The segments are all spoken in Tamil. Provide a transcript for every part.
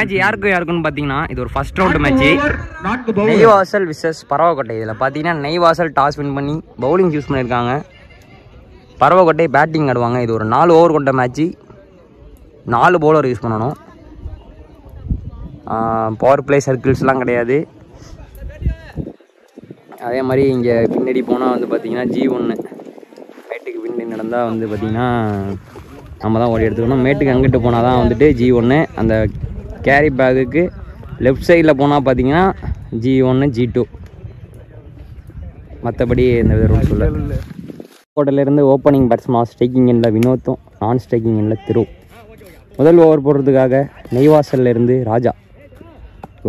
மேட்ச் யாருக்குன்னு பார்த்தீங்கன்னா இது ஒரு first round match. Neivasal versus Paravakottai. இதில் பார்த்தீங்கன்னா நெய்வாசல் டாஸ் வின் பண்ணி பவுலிங் சூஸ் பண்ணியிருக்காங்க. பரவக்கோட்டை பேட்டிங் ஆடுவாங்க. இது ஒரு 4 ஓவர் கொண்ட மேட்ச்சு. 4 பவுலர் யூஸ் பண்ணணும். பவர் பிளே சர்க்கிள்ஸ்லாம் கிடையாது. அதே மாதிரி இங்கே பின்னாடி போனால் வந்து பார்த்திங்கன்னா G1 மேட்டுக்கு பின்னாடி நடந்தால் வந்து பார்த்திங்கன்னா நம்ம தான் ஓடி எடுத்துக்கணும். மேட்டுக்கு அங்கிட்டு போனால் தான் வந்துட்டு G1. அந்த கேரி பேக்குக்கு லெஃப்ட் சைடில் போனால் பார்த்தீங்கன்னா G1 G2. மற்றபடி இந்த ரூல்ஸ் இல்லை. கோட்டையிலேருந்து ஓப்பனிங் பேட்ஸ்மேன் ஸ்ட்ரைக்கிங் எண்ணில் வினோத்தும், நான் ஸ்ட்ரைக்கிங் எண்ணில் திரு. முதல் ஓவர் போடுறதுக்காக நெய்வாசல்லேருந்து ராஜா.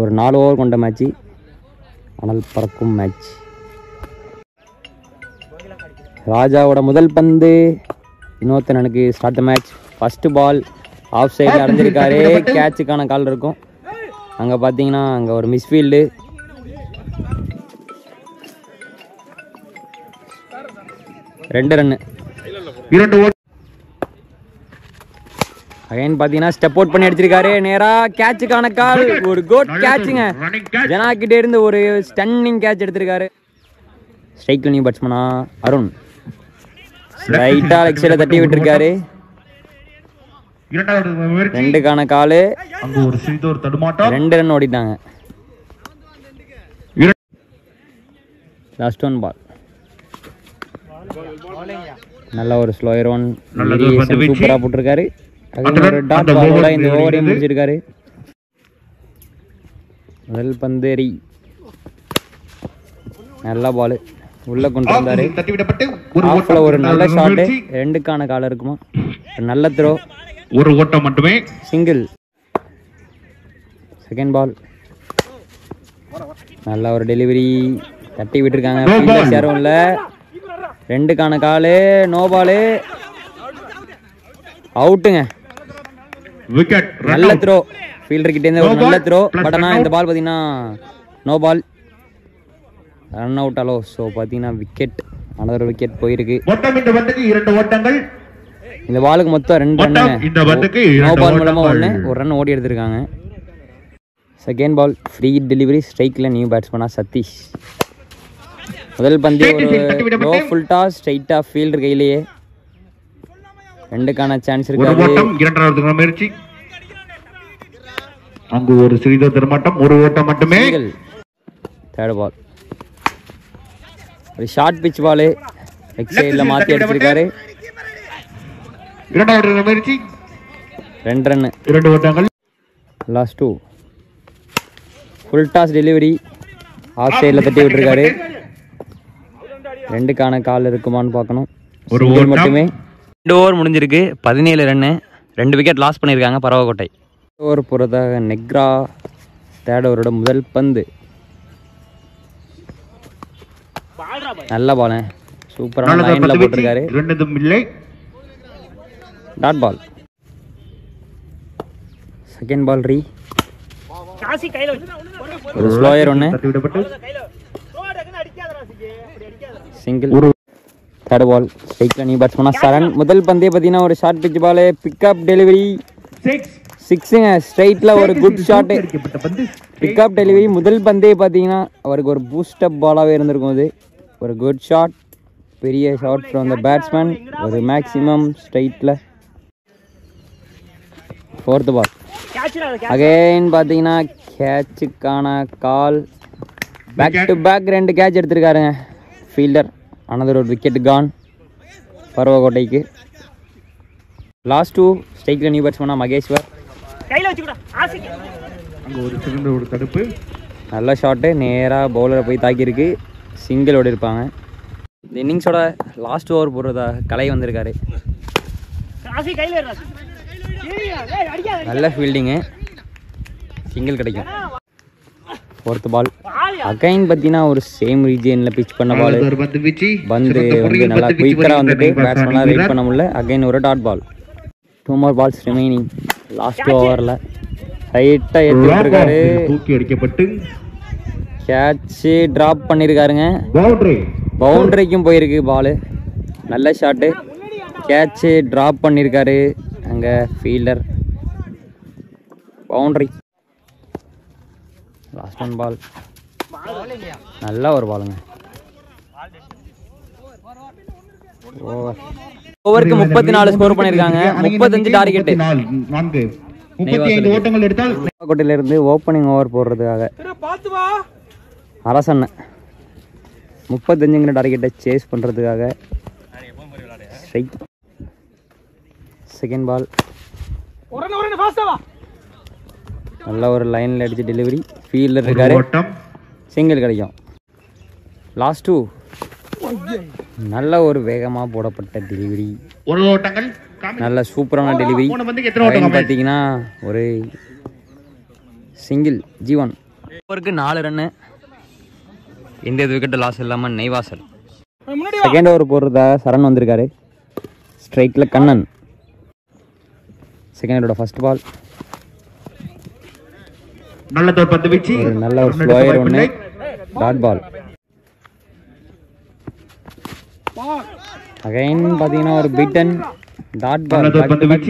ஒரு 4 ஓவர் கொண்ட மேட்ச்சு. அனல் பறக்கும் மேட்ச். ராஜாவோட முதல் பந்து வினோத்தனனுக்கு start match. First ball off சைடில் அடைஞ்சிருக்காரு. கேட்சுக்கான கால் இருக்கும். அங்கே பார்த்தீங்கன்னா அங்கே ஒரு மிஸ்ஃபீல்டு. ரெண்டு ரன்னு. அகைன் பார்த்தீங்கன்னா ஸ்டெப் அவுட் பண்ணி அடிச்சிருக்காரு. நேராக கேட்சுக்கான கால். ஒரு குட் கேட்சுங்க. ஜனாக்கிட்டே இருந்து ஒரு ஸ்டன்னிங் கேட்ச் எடுத்திருக்காரு. ஸ்ட்ரைக் நியூ பேட்ஸ்மனா அருண் ரைட்டா லெக் சைடில் தட்டி விட்டுருக்காரு. 2க்கான காலு. 2 ரன் ஓடிட்டாங்க. லாஸ்ட் 1 பால். நல்ல ஒரு ஸ்லோயர் ஒன். சூப்பராக போட்டிருக்காரு. ஒரு டாட் பாலோட இந்த ஓவரையும் முடிச்சிருக்காரு. முதல் பந்தேரி நல்ல பால் உள்ள கொண்டு வந்தாரு. ஆஃப்ல ஒரு நல்ல ஷாட். 2க்கான கால் இருக்குமா. நல்ல த்ரோ. ஒரு ஓட்டம் மட்டுமே. சிங்கிள். Second ball. நல்ல ஒரு டெலிவரி. தட்டி விட்டுருக்காங்க. யாரும் இல்லை. 2க்கான காலு. No ball. அவுட்டுங்க. விக்கெட். நல்ல த்ரோ. ஃபீல்டர் கிட்டே இருந்து ஒரு நல்ல த்ரோ. பட் ஆனால் இந்த பால் பார்த்தீங்கன்னா நோ பால். ரன் அவுட் ஆலோ. ஸோ பார்த்தீங்கன்னா விக்கெட். அனதர் விக்கெட் போயிருக்கு. இந்த பந்துக்கு 2 ஓட்டங்கள். இந்த பாலுக்கு மொத்தம் 2 ரன். இந்த பந்துக்கு நோ பால் மூலமா 1 ரன் ஓடி எடுத்திருக்காங்க. Second ball free delivery. ஸ்ட்ரைக்கில் நியூ பேட்ஸ்மேனா சதீஷ். முதல் பந்து ஒரு லோ ஃபுல் டாஸ் ஸ்ட்ரைட்டா ஃபீல்டர் கையிலேயே. 2க்கான சான்ஸ் இருக்காது. இரண்டாவது முயற்சி. அங்கு ஒரு சிறிது தரமாட்டம். ஒரு ஓட்டம் மட்டுமே. தேர்ட் பால் ஒரு ஷார்ட் பிட்ச் பால். லெக் சைடில் மாற்றி அடிச்சிருக்காரு. இரண்டாவது முயற்சி. 2 ரன். 2 ஓட்டங்கள். Last 2 full toss delivery. Off சைடில் தட்டி விட்டுருக்காரு. 2க்கான கால் இருக்குமான்னு பார்க்கணும். ஒரு ஓவர் மட்டுமே. 2 ஓவர் முடிஞ்சிருக்கு. 17 ரன்னு. 2 விக்கெட் லாஸ் பண்ணியிருக்காங்க பரவக்கோட்டை. ஓவர் போகிறதாக நெக்ரா. தேர்ட் ஓவரோட முதல் பந்து. நல்ல பால். சூப்பரான லைனில் போட்டிருக்காரு. Dot ball. செகண்ட் பால் ரீ. ஒரு ஸ்லோயர் 1. சிங்கிள். தேர்ட் பால் ஸ்ட்ரைக்கில் நியூ பேட்ஸ்மேனா சரண். முதல் பந்தே பார்த்தீங்கன்னா ஒரு short pitch ball. Pickup delivery. 6ங்க. ஸ்ட்ரைட்டில் ஒரு குட் ஷாட்டு. Pickup delivery. முதல் பந்தே பார்த்தீங்கன்னா அவருக்கு ஒரு பூஸ்டப் பாலாகவே இருந்திருக்கும். அது ஒரு குட் ஷாட். பெரிய ஷாட் ஃப்ரம் த பேட்ஸ்மேன். ஒரு மேக்ஸிமம் ஸ்ட்ரைட்டில். 4th ball. அகைன் பார்த்தீங்கன்னா கேட்சுக்கான call. Back to back 2 catch எடுத்திருக்காருங்க ஃபீல்டர். அனதர் ஒரு விக்கெட் கான் பரவக்கோட்டைக்கு. லாஸ்ட் 2 ஸ்ட்ரைக்கில் நியூ பேட்ஸ்மேனா மகேஸ்வர். ஒரு தடுப்பு. நல்ல ஷாட்டு. நேராக பவுலரை போய் தாக்கியிருக்கு. சிங்கிள் ஓடி இருப்பாங்க. இந்த இன்னிங்ஸோட லாஸ்ட் ஓவர் போடுறதா கலை வந்திருக்காரு. நல்ல ஃபீல்டிங்கு. சிங்கிள் கிடைக்கும். 4th ball. அகைன் பார்த்தீங்கன்னா ஒரு சேம் ரீஜியனில் பிச் பண்ண பால். பந்து வந்து நல்லா குயிக்கராக வந்துட்டு பேட்ஸ்மேனாக ரைட் பண்ண முடியல. அகைன் ஒரு dot ball. 2 more balls remaining. Last ஓவரில் ரைட்டாக ஏற்றி விட்டுருக்காரு. Catch drop பண்ணியிருக்காருங்க. பவுண்டரிக்கும் போயிருக்கு பால். நல்ல ஷாட்டு. கேட்சு ட்ராப் பண்ணியிருக்காரு அங்கே fielder. Boundary. Last one ball. நல்ல ஒரு பாலுங்க. ஓவருக்கு 34 ஸ்கோர் பண்ணிருக்காங்க. 35 டார்கெட். 35 ஓட்டங்கள் எடுத்தால் கோட்டையில இருந்து ஓப்பனிங் ஓவர் போடுறதுக்காக அரசன் 35 டார்கெட்டை சேஸ் பண்றதுக்காக ஸ்ட்ரைக். Second ball. நல்ல ஒரு லைன்ல அடிச்சு டெலிவரி. ஃபீல்டர் இருக்காரு, சிங்கிள் கிடைக்கும். லாஸ்ட் 2. நல்ல ஒரு வேகமா போடப்பட்ட டெலிவரி. ஒரு ஓட்டங்கள் நல்ல சூப்பரான டெலிவரி. பார்த்தீங்கன்னா ஒரு சிங்கிள் G1. ஓவருக்கு 4 ரன்னு. எந்த விக்கெட் லாஸ் இல்லாமல் நெய்வாசல். செகண்ட் ஓவர் போடுறதாக சரண் வந்திருக்காரு. ஸ்ட்ரைக்கில் கண்ணன். செகண்ட் ஓவரோட ஃபர்ஸ்ட் பால். நல்ல ஒரு பந்து வீச்சு, நல்ல ஒரு ஸ்லோயர் ஒன்று. Dot ball. அகைன் பார்த்தீங்கன்னா ஒரு beaten dot ball.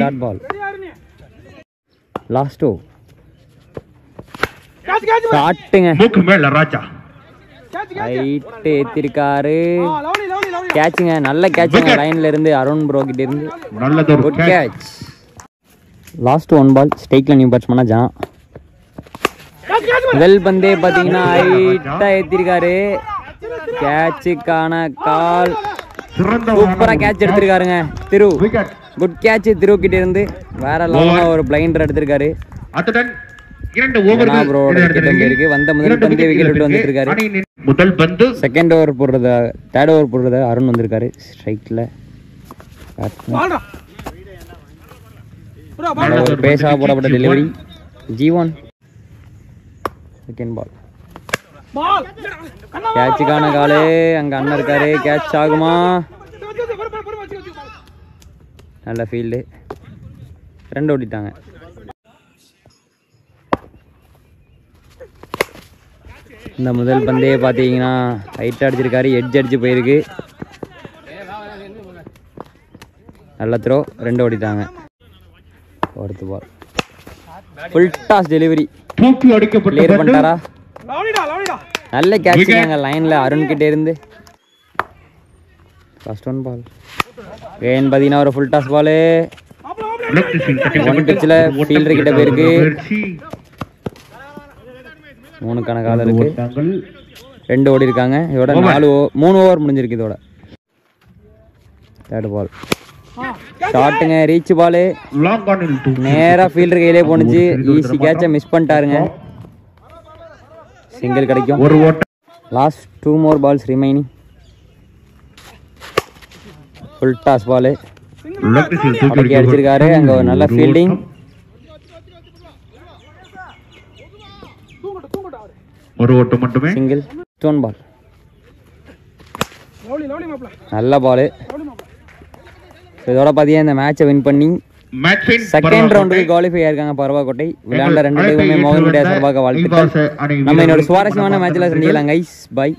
Dot ball. Last 2. ஷாட்டுங்க. மூக்கு மேல ராஜா ஹைட் ஏத்திருக்காரு. கேட்சுங்க. நல்ல கேட்சுங்க. லைன்ல இருந்து அருண் ப்ரோ கிட்ட இருந்து நல்ல குட் கேட்ச். லாஸ்ட் 1 பால். ஸ்ட்ரைக்ல நியூ பேட்ஸ்மேனா ஜான். முதல் பந்தே பார்த்தீங்கன்னா ஹைட்டா ஏத்திருக்காரு. கேட்சுக்கான கால். சூப்பரா கேட்ச் எடுத்திருக்காருங்க திரு. குட் கேட்ச் திரு கிட்ட இருந்து. வேற லெவலா ஒரு பிளைண்டர் எடுத்திருக்காரு. அத்துடன் 2 ஓவர் இருக்கு. வந்த முதல் பந்தே விக்கெட் விட்டு வந்துட்டு இருக்காரு. முதல் பந்து. செகண்ட் ஓவர் போடுறத தேர்ட் ஓவர் போடுறத அருண் வந்திருக்காரு. ஸ்ட்ரைக்ல பேசா போடப்பட்ட டெலிவரி. G1. Second ball. கேட்சுக்கான காலு. அங்க அண்ணன் இருக்காரு. கேட்ச் ஆகுமா? நல்ல ஃபீல்டு. 2 ஓடிட்டாங்க. இந்த முதல் பந்தே பார்த்தீங்கன்னா ஹைட் அடிச்சிருக்காரு. எட்ஜ் அடிச்சு போயிருக்கு. நல்ல த்ரோ. 2 ஓடிட்டாங்க. அடுத்த ball. Full toss delivery. Clear பண்ணிட்டாரா? நல்ல கேட்சுங்க. லைன்ல அருண் கிட்ட இருந்து. First 1 ball. ஏன் பார்த்தீங்கன்னா ஒரு ஃபுல் டாஸ் பாலு. 1 பிச்சில் ஃபீல்டர் கிட்ட போயிருக்கு. 3 கணக்கால இருக்கு. 2 ஓடி இருக்காங்க. இதோட 3 ஓவர் முடிஞ்சிருக்கு. இதோட தேர்ட் பால். ஷாட்டுங்க. Reach ball. நேரா ஃபீல்டர் கையிலே போனுச்சு. ஈஸி கேட்சை மிஸ் பண்ணிட்டாருங்க. சிங்கிள் கிடைக்கும். Last 2 more balls remaining. Full toss ball. அடக்கி அடிச்சிருக்காரு. அங்க ஒரு நல்ல ஃபீல்டிங். ஒரு ஓட்டம் மட்டுமே. சிங்கிள். ஸ்டோன் பால். நல்ல பாலு. இதோட பார்த்தீங்கன்னா இந்த மேட்சை வின் பண்ணி செகண்ட் ரவுண்டுக்கு குவாலிஃபை ஆயிருக்காங்க பரவாக்கோட்டை. விளையாண்ட 2 டீமுமே மோகன் மீடியா சார்பாக வாழ்த்துக்கள். நம்ம இன்னொரு சுவாரஸ்யமான மேட்ச்ல சந்திக்கலாம் கைஸ். பை.